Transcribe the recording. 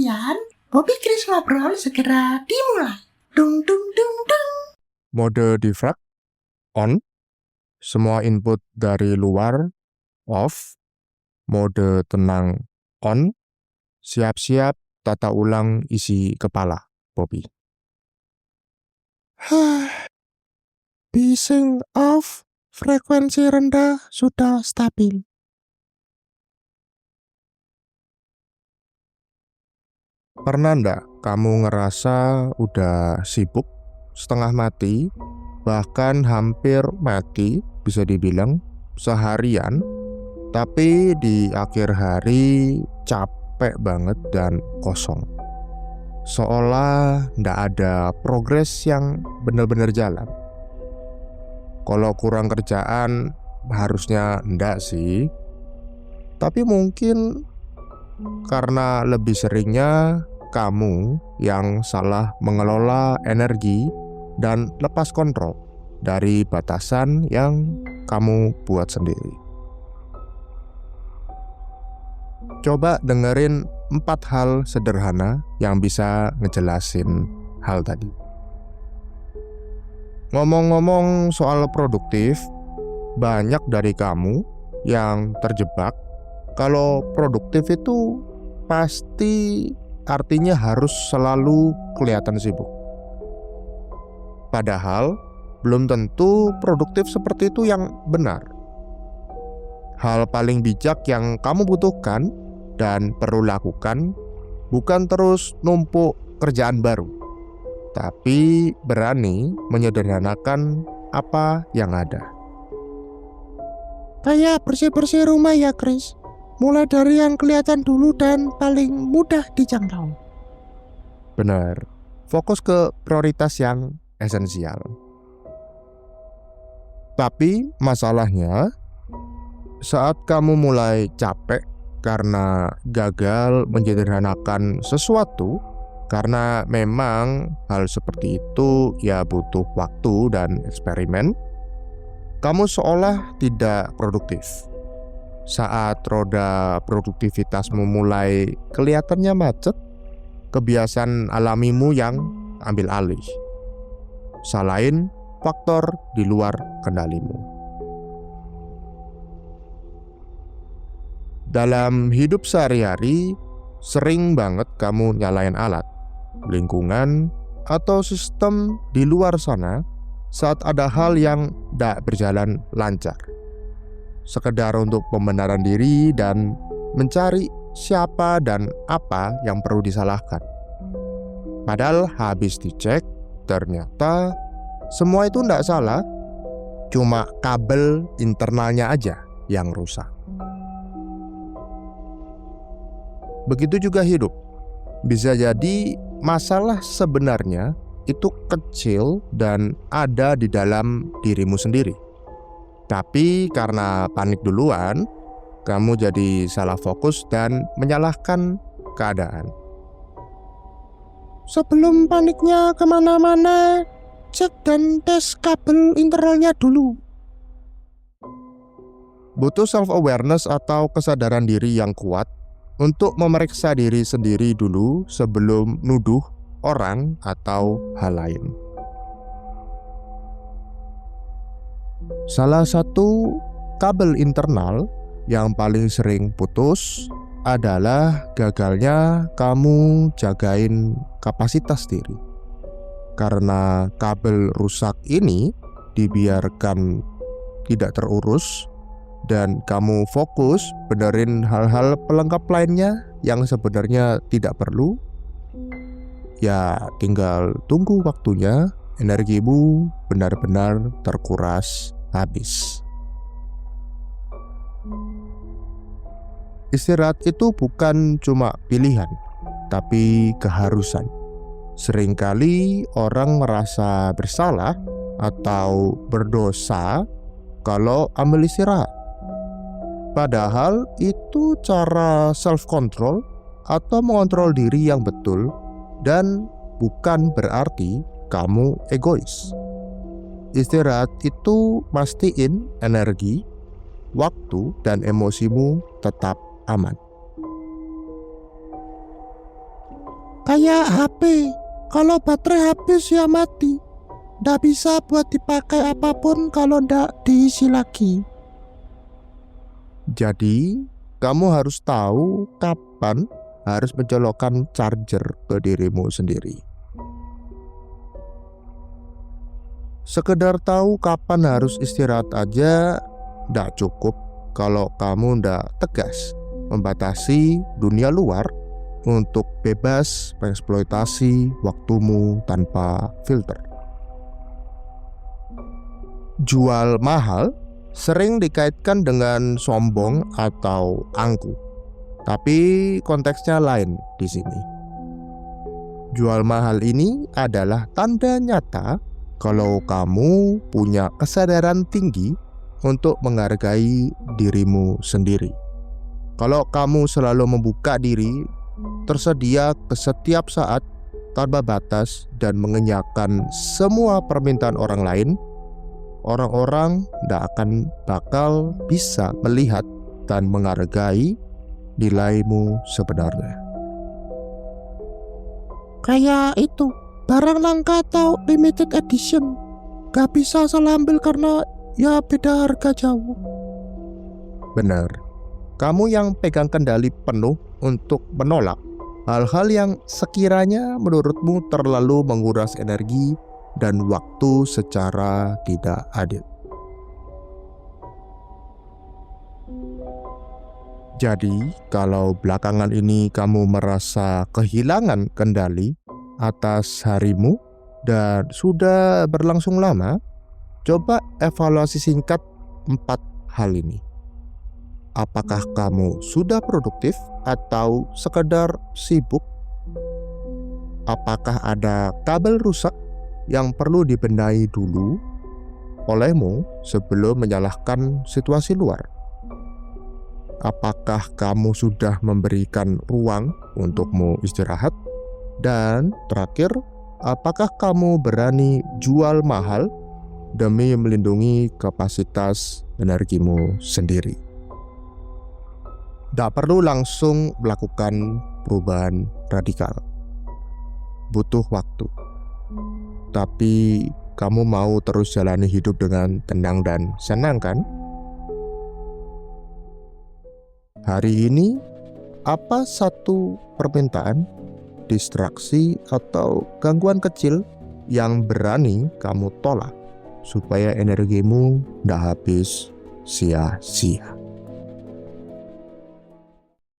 sekalian, Bobby Chris ngobrol segera dimulai. Dung dung dung dung. Mode defrag on. Semua input dari luar off. Mode tenang on. Siap-siap tata ulang isi kepala, Bobby. Bising off. Frekuensi rendah sudah stabil. Pernah ndak kamu ngerasa udah sibuk, setengah mati, bahkan hampir mati bisa dibilang seharian, tapi di akhir hari capek banget dan kosong. Seolah ndak ada progres yang benar-benar jalan. Kalau kurang kerjaan harusnya ndak sih, tapi mungkin karena lebih seringnya kamu yang salah mengelola energi dan lepas kontrol dari batasan yang kamu buat sendiri. Coba dengerin 4 hal sederhana yang bisa ngejelasin hal tadi. Ngomong-ngomong soal produktif, banyak dari kamu yang terjebak kalau produktif itu pasti artinya harus selalu kelihatan sibuk. Padahal belum tentu produktif seperti itu yang benar. Hal paling bijak yang kamu butuhkan dan perlu lakukan bukan terus numpuk kerjaan baru, tapi berani menyederhanakan apa yang ada. Kayak bersih-bersih rumah ya, Chris. Mulai dari yang kelihatan dulu dan paling mudah dijangkau. Benar, fokus ke prioritas yang esensial. Tapi masalahnya, saat kamu mulai capek karena gagal menyederhanakan sesuatu, karena memang hal seperti itu ya butuh waktu dan eksperimen, kamu seolah tidak produktif. Saat roda produktivitasmu mulai kelihatannya macet, kebiasaan alamimu yang ambil alih. Salahin faktor di luar kendalimu. Dalam hidup sehari-hari, sering banget kamu nyalain alat, lingkungan, atau sistem di luar sana saat ada hal yang tidak berjalan lancar. Sekedar untuk pembenaran diri dan mencari siapa dan apa yang perlu disalahkan. Padahal habis dicek, ternyata semua itu tidak salah, cuma kabel internalnya aja yang rusak. Begitu juga hidup. Bisa jadi masalah sebenarnya itu kecil dan ada di dalam dirimu sendiri. Tapi karena panik duluan, kamu jadi salah fokus dan menyalahkan keadaan. Sebelum paniknya kemana-mana, cek dan tes kabel internalnya dulu. Butuh self-awareness atau kesadaran diri yang kuat untuk memeriksa diri sendiri dulu sebelum nuduh orang atau hal lain. Salah satu kabel internal yang paling sering putus adalah gagalnya kamu jagain kapasitas diri. Karena kabel rusak ini dibiarkan tidak terurus dan kamu fokus benerin hal-hal pelengkap lainnya yang sebenarnya tidak perlu, ya tinggal tunggu waktunya energimu benar-benar terkuras habis. Istirahat itu bukan cuma pilihan, tapi keharusan. Seringkali orang merasa bersalah atau berdosa kalau ambil istirahat. Padahal itu cara self-control atau mengontrol diri yang betul dan bukan berarti kamu egois. Istirahat itu mastiin energi, waktu, dan emosimu tetap aman. Kayak HP, kalau baterai habis ya mati. Nggak bisa buat dipakai apapun kalau nggak diisi lagi. Jadi, kamu harus tahu kapan harus mencolokkan charger ke dirimu sendiri. Sekedar tahu kapan harus istirahat aja nggak cukup kalau kamu nggak tegas membatasi dunia luar untuk bebas mengeksploitasi waktumu tanpa filter. Jual mahal sering dikaitkan dengan sombong atau angkuh, tapi konteksnya lain di sini. Jual mahal ini adalah tanda nyata kalau kamu punya kesadaran tinggi untuk menghargai dirimu sendiri. Kalau kamu selalu membuka diri, tersedia ke setiap saat tanpa batas dan mengenyahkan semua permintaan orang lain, orang-orang tidak akan bakal bisa melihat dan menghargai nilaimu sebenarnya. Kayak itu, barang langka atau limited edition, gak bisa salah ambil karena ya beda harga jauh. Benar, kamu yang pegang kendali penuh untuk menolak hal-hal yang sekiranya menurutmu terlalu menguras energi dan waktu secara tidak adil. Jadi, kalau belakangan ini kamu merasa kehilangan kendali atas harimu dan sudah berlangsung lama, coba evaluasi singkat 4 hal ini. Apakah kamu sudah produktif atau sekedar sibuk? Apakah ada kabel rusak yang perlu dibenahi dulu olehmu sebelum menyalahkan situasi luar? Apakah kamu sudah memberikan ruang untukmu istirahat? Dan terakhir, apakah kamu berani jual mahal demi melindungi kapasitas energimu sendiri? Tidak perlu langsung melakukan perubahan radikal. Butuh waktu. Tapi kamu mau terus jalani hidup dengan tenang dan senang kan? Hari ini, apa satu permintaan, distraksi, atau gangguan kecil yang berani kamu tolak supaya energimu tidak habis sia-sia?